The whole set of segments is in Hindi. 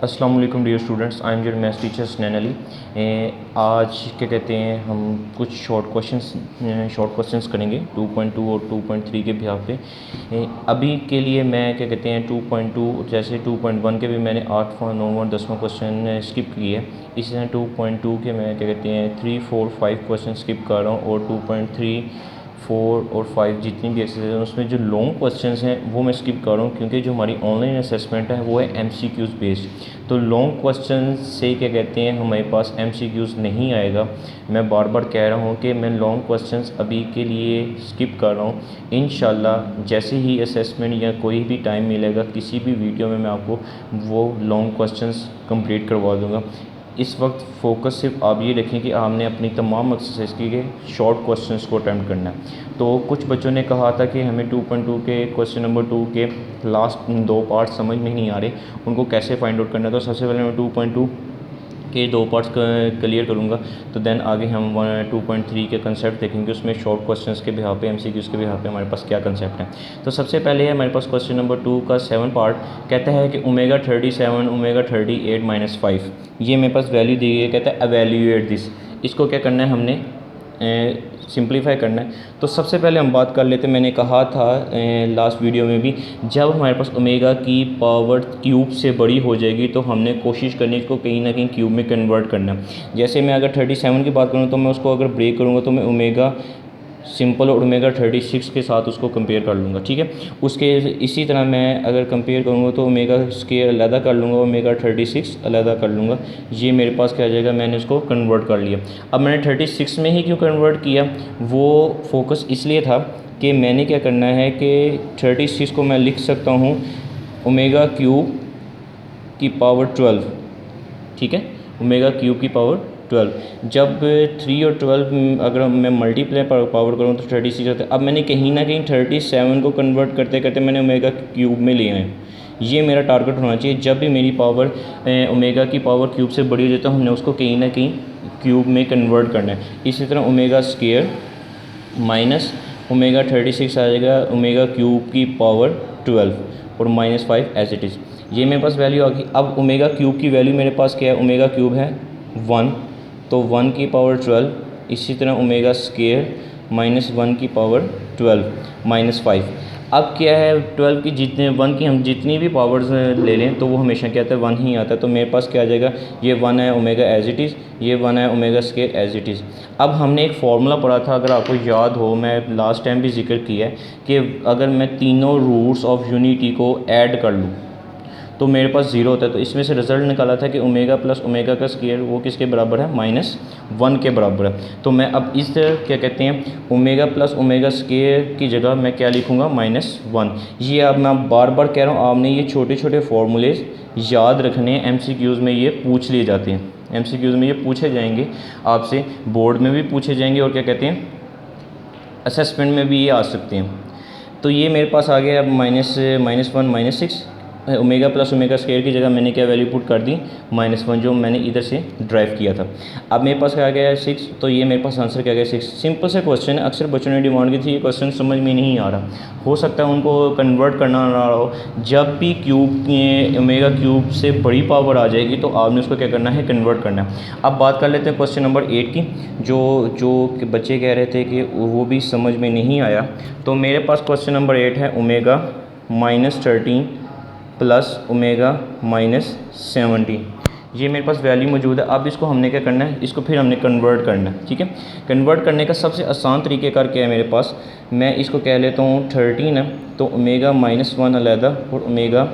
अस्सलाम वालेकुम dear students, I am your maths teacher Snain Ali. आज क्या कहते हैं, हम कुछ शॉर्ट क्वेश्चंस करेंगे 2.2 और 2.3 के बिहाफ पे। अभी के लिए मैं क्या कहते हैं 2.2 जैसे 2.1 के भी मैंने 8वां 9वां 10वां क्वेश्चन स्किप किए। इसी तरह 2.2 के मैं क्या कहते हैं 3, 4, 5 क्वेश्चन स्किप कर रहा हूँ, और 2.3, 4 और 5 जितनी भी एक्सरसाइज हैं उसमें जो लॉन्ग क्वेश्चंस हैं वो मैं स्किप कर रहा हूँ, क्योंकि जो हमारी ऑनलाइन असेसमेंट है वो है MCQs बेस्ड। तो लॉन्ग क्वेश्चन से क्या कहते हैं हमारे पास MCQs नहीं आएगा। मैं बार बार कह रहा हूँ कि मैं लॉन्ग क्वेश्चंस अभी के लिए स्किप कर रहा हूँ। इंशाल्लाह जैसे ही असेसमेंट या कोई भी टाइम मिलेगा किसी भी वीडियो में मैं आपको वो लॉन्ग क्वेश्चंस कंप्लीट करवा दूँगा। इस वक्त फ़ोकस सिर्फ आप ये रखें कि आपने अपनी तमाम एक्सरसाइज के शॉर्ट क्वेश्चंस को अटैम्प्ट करना है। तो कुछ बच्चों ने कहा था कि हमें 2.2 के क्वेश्चन नंबर 2 के लास्ट 2 पार्ट समझ में नहीं आ रहे, उनको कैसे फाइंड आउट करना है। तो सबसे पहले मैं 2.2 के 2 पार्ट्स क्लियर करूँगा, तो देन आगे हम 2.3 के कंसेप्ट देखेंगे, उसमें शॉर्ट क्वेश्चंस के बिहाफ पे MCQs के बिहाफ पे हमारे पास क्या कंसेप्ट है। तो सबसे पहले है हमारे पास क्वेश्चन नंबर 2 का 7 पार्ट। कहता है कि ओमेगा 37 ओमेगा 38 - 5 ये मेरे पास वैल्यू दी गई है। कहता है एवेल्यूएट दिस। इसको क्या करना है, हमने सिंप्लीफाई करना है। तो सबसे पहले हम बात कर लेते हैं, मैंने कहा था लास्ट वीडियो में भी, जब हमारे पास ओमेगा की पावर क्यूब से बड़ी हो जाएगी तो हमने कोशिश करनी इसको कहीं ना कहीं क्यूब में कन्वर्ट करना है। जैसे मैं अगर 37 की बात करूँ तो मैं उसको अगर ब्रेक करूँगा तो मैं ओमेगा सिंपल और ओमेगा 36 के साथ उसको कंपेयर कर लूँगा, ठीक है। उसके इसी तरह मैं अगर कंपेयर करूँगा तो ओमेगा स्केयर अलहदा कर लूँगा, ओमेगा 36 अलहदा कर लूँगा। ये मेरे पास क्या आ जाएगा, मैंने इसको कन्वर्ट कर लिया। अब मैंने 36 में ही क्यों कन्वर्ट किया, वो फोकस इसलिए था कि मैंने क्या करना है कि 36 को मैं लिख सकता हूँ ओमेगा क्यूब की पावर 12, ठीक है, ओमेगा क्यूब की पावर 12। जब 3 और 12 अगर मैं मल्टीप्लाई पावर करूँ तो 36 होता है। अब मैंने कहीं ना कहीं 37 को कन्वर्ट करते करते मैंने ओमेगा क्यूब में लिया है। ये मेरा टारगेट होना चाहिए, जब भी मेरी पावर ओमेगा की पावर क्यूब से बड़ी हो जाए तो हमने उसको कहीं ना कहीं क्यूब में कन्वर्ट करना है। इसी तरह ओमेगा स्केयर माइनस ओमेगा 36 आ जाएगा ओमेगा क्यूब की पावर 12 और -5 एज इट इज़। ये मेरे पास वैल्यू आ गई। अब ओमेगा क्यूब की वैल्यू मेरे पास क्या है, ओमेगा क्यूब है 1, तो 1 की पावर 12। इसी तरह ओमेगा स्केयर -1 की पावर 12 -5। अब क्या है, 12 की जितने 1 की हम जितनी भी पावर्स ले लें तो वो हमेशा क्या आता है 1 ही आता है। तो मेरे पास क्या आ जाएगा, ये 1 है ओमेगा एज इट इज़, ये 1 है omega square as it is. अब हमने एक फार्मूला पढ़ा था, अगर आपको याद हो, मैं लास्ट टाइम भी जिक्र किया है कि अगर मैं तीनों रूट्स ऑफ यूनिटी को ऐड कर लूँ तो मेरे पास 0 होता है। तो इसमें से रिज़ल्ट निकाला था कि ओमेगा प्लस ओमेगा का स्केयर वो किसके बराबर है, -1 के बराबर है। तो मैं अब इस क्या कहते हैं ओमेगा प्लस ओमेगा स्केयर की जगह मैं क्या लिखूँगा, -1। ये अब मैं बार बार कह रहा हूँ, आपने ये छोटे छोटे फार्मूलेज याद रखने हैं। MCQs में ये पूछ लिए जाते हैं, MCQs में ये पूछे जाएंगे आपसे, बोर्ड में भी पूछे जाएंगे और क्या कहते हैं असेसमेंट में भी ये आ सकते हैं। तो ये मेरे पास आ गया अब -1 -6 ओमेगा प्लस ओमेगा स्केयर की जगह मैंने क्या वैल्यू पुट कर दी, -1, जो मैंने इधर से ड्राइव किया था। अब मेरे पास क्या आ गया है 6, तो ये मेरे पास आंसर क्या आ गया 6। सिंपल से क्वेश्चन है, अक्सर बच्चों ने डिमांड की थी, ये क्वेश्चन समझ में नहीं आ रहा, हो सकता है उनको कन्वर्ट करना ना आ रहा हो। जब भी क्यूब ओमेगा क्यूब से बड़ी पावर आ जाएगी तो आपने उसको क्या करना है, कन्वर्ट करना है। अब बात कर लेते हैं क्वेश्चन नंबर 8 की, जो बच्चे कह रहे थे कि वो भी समझ में नहीं आया। तो मेरे पास क्वेश्चन नंबर 8 है ओमेगा -13 प्लस ओमेगा -17। ये मेरे पास वैल्यू मौजूद है। अब इसको हमने क्या करना है, इसको फिर हमने कन्वर्ट करना है, ठीक है। कन्वर्ट करने का सबसे आसान तरीक़ेकार क्या है मेरे पास, मैं इसको कह लेता हूँ 13 है, तो ओमेगा -1 अलहदा और ओमेगा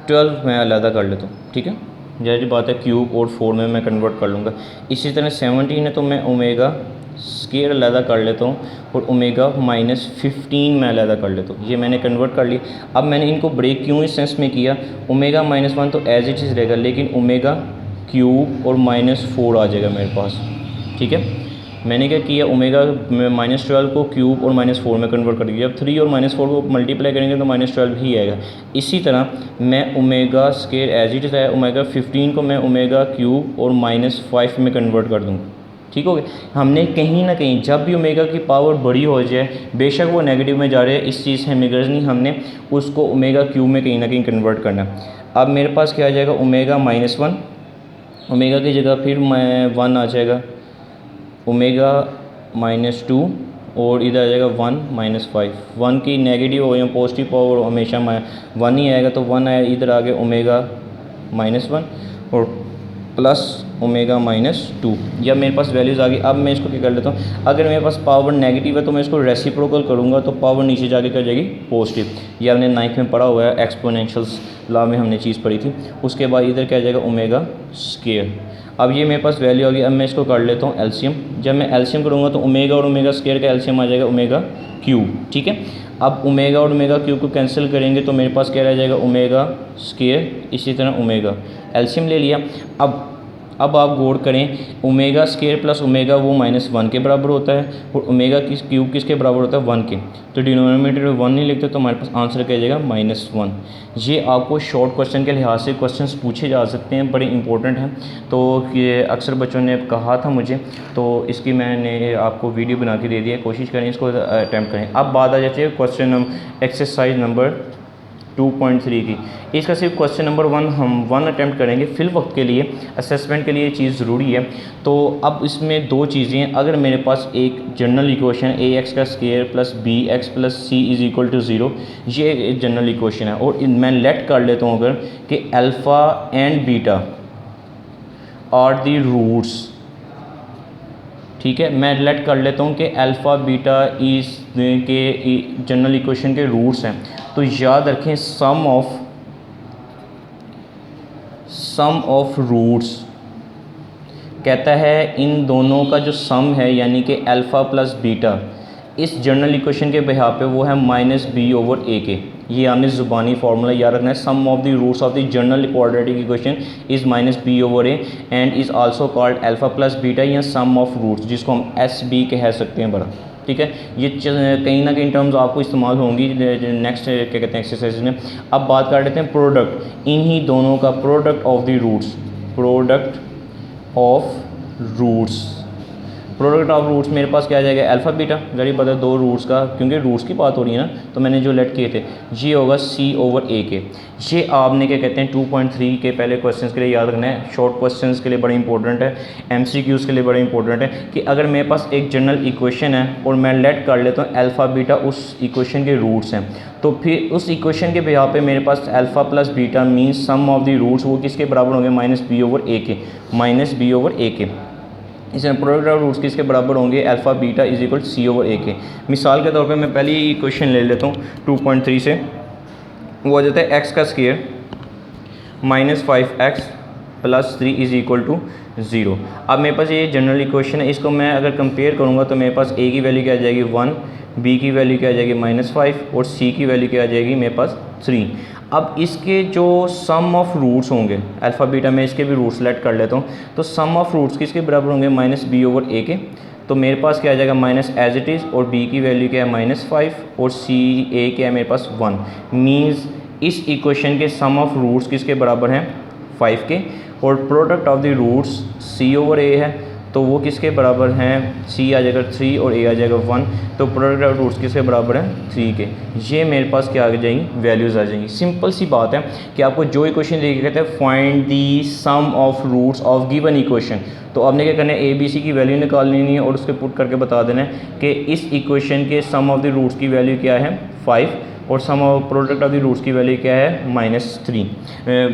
12 मैं अलहदा कर लेता हूँ, ठीक है। जैसी बात है क्यूब और 4 में मैं कन्वर्ट कर लूँगा। इसी तरह 17 है तो मैं ओमेगा स्केयर अलहदा कर लेता हूँ और ओमेगा -15 में अलहदा कर लेता हूँ। ये मैंने कन्वर्ट कर लिया। अब मैंने इनको ब्रेक क्यों इस सेंस में किया, ओमेगा -1 तो एज इट इज़ रहेगा, लेकिन ओमेगा क्यूब और -4 आ जाएगा मेरे पास, ठीक है। मैंने क्या किया, ओमेगा -12 को क्यूब और -4 में कन्वर्ट कर दिया। जब 3 और -4 को मल्टीप्लाई करेंगे तो -12 ही आएगा। इसी तरह मैं omega square as it is है, ओमेगा 15 को मैं ओमेगा क्यूब और -5 में कन्वर्ट कर दूँगा, ठीक हो गया। हमने कहीं ना कहीं जब भी ओमेगा की पावर बड़ी हो जाए, बेशक वो नेगेटिव में जा रहे हैं, इस चीज़ से हमें गर्ज नहीं, हमने उसको ओमेगा क्यूब में कहीं ना कहीं कन्वर्ट करना है। अब मेरे पास क्या आ जाएगा, ओमेगा -1, ओमेगा की जगह फिर 1 आ जाएगा, ओमेगा -2 और इधर आ जाएगा 1 -5। 1 की नेगेटिव हो या पॉजिटिव पावर हमेशा 1 ही आएगा, तो 1 आया, इधर आ गया ओमेगा -1 और प्लस ओमेगा -2। या मेरे पास वैल्यूज़ आ गई। अब मैं इसको क्या कर लेता हूँ, अगर मेरे पास पावर नेगेटिव है तो मैं इसको रेसिप्रोकल करूँगा तो पावर नीचे जाके क्या जाएगी, पॉजिटिव। ये हमने 9th में पढ़ा हुआ है, एक्सपोनेंशियल्स लॉ में हमने चीज़ पढ़ी थी। उसके बाद इधर क्या जाएगा, ओमेगा स्क्वायर। अब ये मेरे पास वैल्यू आ गई। अब मैं इसको कर लेता हूँ एलसीएम। जब मैं एलसीएम करूँगा तो ओमेगा और ओमेगा स्क्वायर का एलसीएम आ जाएगा ओमेगा क्यूब, ठीक है। अब ओमेगा और ओमेगा क्यूब को कैंसिल करेंगे तो मेरे पास क्या रह जाएगा, ओमेगा स्क्वायर, इसी तरह ओमेगा, एलसीएम ले लिया। अब आप गौर करें, ओमेगा स्क्वायर प्लस ओमेगा वो -1 के बराबर होता है और ओमेगा की क्यूब किसके बराबर होता है, 1 के। तो डिनोमिनेटर में 1 नहीं लिखते तो हमारे पास आंसर क्या जाएगा, -1। ये आपको शॉर्ट क्वेश्चन के लिहाज से क्वेश्चंस पूछे जा सकते हैं, बड़े इंपॉर्टेंट हैं। तो ये अक्सर बच्चों ने कहा था मुझे, तो इसकी मैंने आपको वीडियो बना के दे दिया, कोशिश करें इसको अटैम्प्ट करें। अब बात आ जाती है क्वेश्चन एक्सरसाइज नंबर 2.3 की। इसका सिर्फ क्वेश्चन नंबर 1 हम 1 अटैम्प्ट करेंगे फिल वक्त के लिए, असेसमेंट के लिए चीज़ ज़रूरी है। तो अब इसमें दो चीज़ें हैं। अगर मेरे पास एक जनरल इक्वेशन ax का square plus bx plus c = 0, ये एक जनरल इक्वेशन है और मैं लेट कर लेता हूँ अगर कि alpha and beta are the roots, ठीक है। मैं लेट कर लेता हूँ कि अल्फ़ा बीटा इस के जनरल इक्वेशन के रूट्स हैं। तो याद रखें सम ऑफ रूट्स कहता है इन दोनों का जो सम है, यानी कि अल्फ़ा प्लस बीटा, इस जनरल इक्वेशन के बिहार पे वो है -b/a के। ये हमने ज़ुबानी फार्मूला याद रखना है। Sum of the roots of the general quadratic equation is -b/a and is also called alpha plus beta या सम ऑफ रूट्स, जिसको हम SB कह सकते हैं बड़ा, ठीक है। ये कहीं ना कहीं टर्म्स आपको इस्तेमाल होंगी नेक्स्ट क्या कहते हैं एक्सरसाइज में। अब बात कर लेते हैं प्रोडक्ट, इन्हीं दोनों का product of the roots, product of roots मेरे पास क्या आ जाएगा, अल्फ़ा बीटा, गरीब बता दो रूट्स का, क्योंकि रूट्स की बात हो रही है ना, तो मैंने जो लेट किए थे ये होगा c/a के। ये आपने क्या कहते हैं 2.3 के पहले क्वेश्चंस के लिए याद रखना है, शॉर्ट क्वेश्चंस के लिए बड़ा इंपॉर्टेंट है, MCQs के लिए बड़ा इंपॉर्टेंट है कि अगर मेरे पास एक जनरल इक्वेशन है और मैं लेट कर लेता हूँ अल्फ़ा बीटा उस इक्वेशन के रूट्स हैं, तो फिर उस इक्वेशन के बिहार पे मेरे पास alpha plus beta means sum of the roots वो किसके बराबर होंगे, -b/a के। इसमें प्रोडक्ट ऑफ रूट्स किसके बराबर होंगे, अल्फ़ा बीटा = c/a के। मिसाल के तौर पे मैं पहली इक्वेशन ले लेता हूँ 2.3 से, वो आ जाता है x का स्क्वायर -5x + 3 = 0। अब मेरे पास ये जनरल इक्वेशन है, इसको मैं अगर कंपेयर करूँगा तो मेरे पास a की वैल्यू क्या आ जाएगी 1, b की वैल्यू क्या आ जाएगी -5 और c की वैल्यू क्या आ जाएगी मेरे पास 3। अब इसके जो सम ऑफ रूट्स होंगे, अल्फ़ा बीटा में इसके भी रूट्स लेट कर लेता हूँ, तो सम ऑफ रूट्स किसके बराबर होंगे, -b/a के। तो मेरे पास क्या आ जाएगा माइनस एज इट इज़, और b की वैल्यू क्या है -5 और a क्या है मेरे पास 1। मीन्स इस इक्वेशन के सम ऑफ रूट्स किसके बराबर हैं 5 के, और product of the roots c/a है, तो वो किसके बराबर हैं, c आ जाएगा 3 और a आ जाएगा 1, तो प्रोडक्ट ऑफ रूट्स किसके बराबर हैं 3 के। ये मेरे पास क्या आ जाएंगी, वैल्यूज़ आ जाएंगी। सिंपल सी बात है कि आपको जो इक्वेशन देखे कहते हैं find the sum of roots of given equation, तो आपने क्या करना है a b c की वैल्यू निकाल लेनी है और उसके पुट करके बता देना है कि इस इक्वेशन के सम ऑफ द रूट्स की वैल्यू क्या है 5 और sum of product of the roots की वैल्यू क्या है -3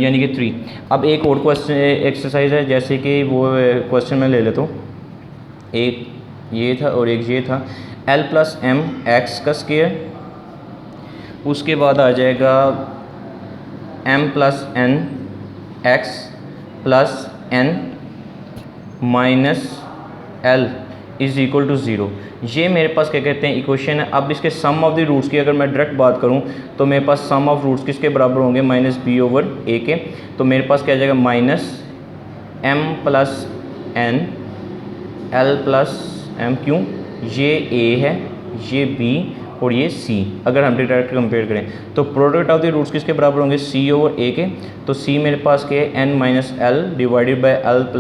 यानी कि 3। अब एक और क्वेश्चन एक्सरसाइज है, जैसे कि वो क्वेश्चन मैं ले लेता हूँ, एक ये था और एक ये था, l + m x का स्क्वायर, उसके बाद आ जाएगा m + n x + n -l = 0। ये मेरे पास क्या कहते हैं इक्वेशन है। अब इसके सम ऑफ द रूट्स की अगर मैं डायरेक्ट बात करूं तो मेरे पास सम ऑफ रूट्स किसके बराबर होंगे -b/a के। तो मेरे पास क्या आ जाएगा -m + n l + m, क्यों, ये a है, ये b और ये c। अगर हम डायरेक्ट कंपेयर करें तो प्रोडक्ट ऑफ द रूट्स किसके बराबर होंगे c/a के। तो c मेरे पास क्या है n - l / l +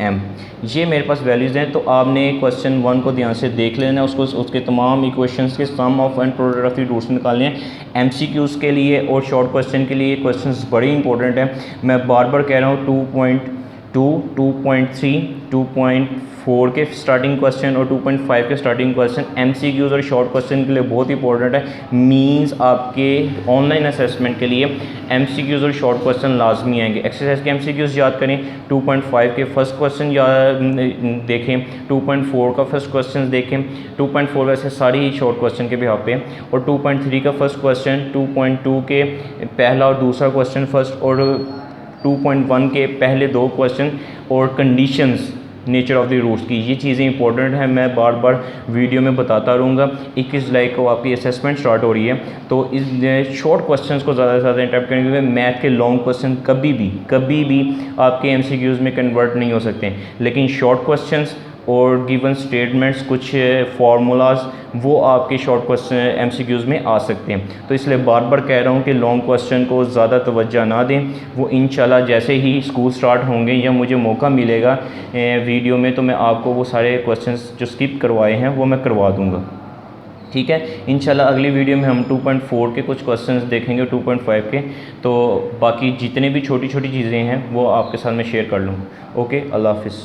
m। ये मेरे पास वैल्यूज़ हैं, तो आपने क्वेश्चन 1 को ध्यान से देख लेना है, उसको उसके तमाम इक्वेशंस के sum of and product of the roots निकालने हैं। MCQs के लिए और शॉर्ट क्वेश्चन के लिए क्वेश्चंस बड़ी इंपॉर्टेंट हैं। मैं बार बार कह रहा हूँ 2.2, 2.3, 2.4 के स्टार्टिंग क्वेश्चन और 2.5 के स्टार्टिंग क्वेश्चन MCQs और शॉर्ट क्वेश्चन के लिए बहुत इंपॉर्टेंट है। मींस आपके ऑनलाइन असेसमेंट के लिए MCQs और शॉर्ट क्वेश्चन लाजमी आएंगे। एक्सरसाइज के MCQs याद करें, 2.5 के फर्स्ट क्वेश्चन याद देखें, 2.4 का फर्स्ट क्वेश्चन देखें, 2.4 वैसे सारी ही शॉर्ट क्वेश्चन के भी यहाँ पे, और 2.3 का फर्स्ट क्वेश्चन, 2.2 के पहला और दूसरा क्वेश्चन फर्स्ट, और 2.1 के पहले 2 क्वेश्चन, और conditions nature of the roots की। ये चीज़ें इंपॉर्टेंट हैं, मैं बार बार वीडियो में बताता रहूँगा। 21 जुलाई को आपकी असेसमेंट स्टार्ट हो रही है, तो इस शॉर्ट क्वेश्चंस को ज़्यादा से ज़्यादा अटेम्प्ट करेंगे, क्योंकि मैथ के लॉन्ग क्वेश्चन कभी भी आपके MCQs में कन्वर्ट नहीं हो सकते, लेकिन शॉर्ट क्वेश्चंस और गिवन स्टेटमेंट्स, कुछ फार्मूलाज, वो आपके शॉर्ट क्वेश्चन MCQs में आ सकते हैं। तो इसलिए बार बार कह रहा हूँ कि लॉन्ग क्वेश्चन को ज़्यादा तवज्जो ना दें। वो इंशाल्लाह जैसे ही स्कूल स्टार्ट होंगे या मुझे मौका मिलेगा वीडियो में, तो मैं आपको वो सारे क्वेश्चंस जो स्किप करवाए हैं वो मैं करवा दूँगा। ठीक है, इंशाल्लाह अगली वीडियो में हम 2.4 के कुछ क्वेश्चंस देखेंगे, 2.5 के, तो बाकी जितने भी छोटी छोटी चीज़ें हैं वो आपके साथ मैं शेयर कर लूँगा। ओके, अल्लाह हाफिज़।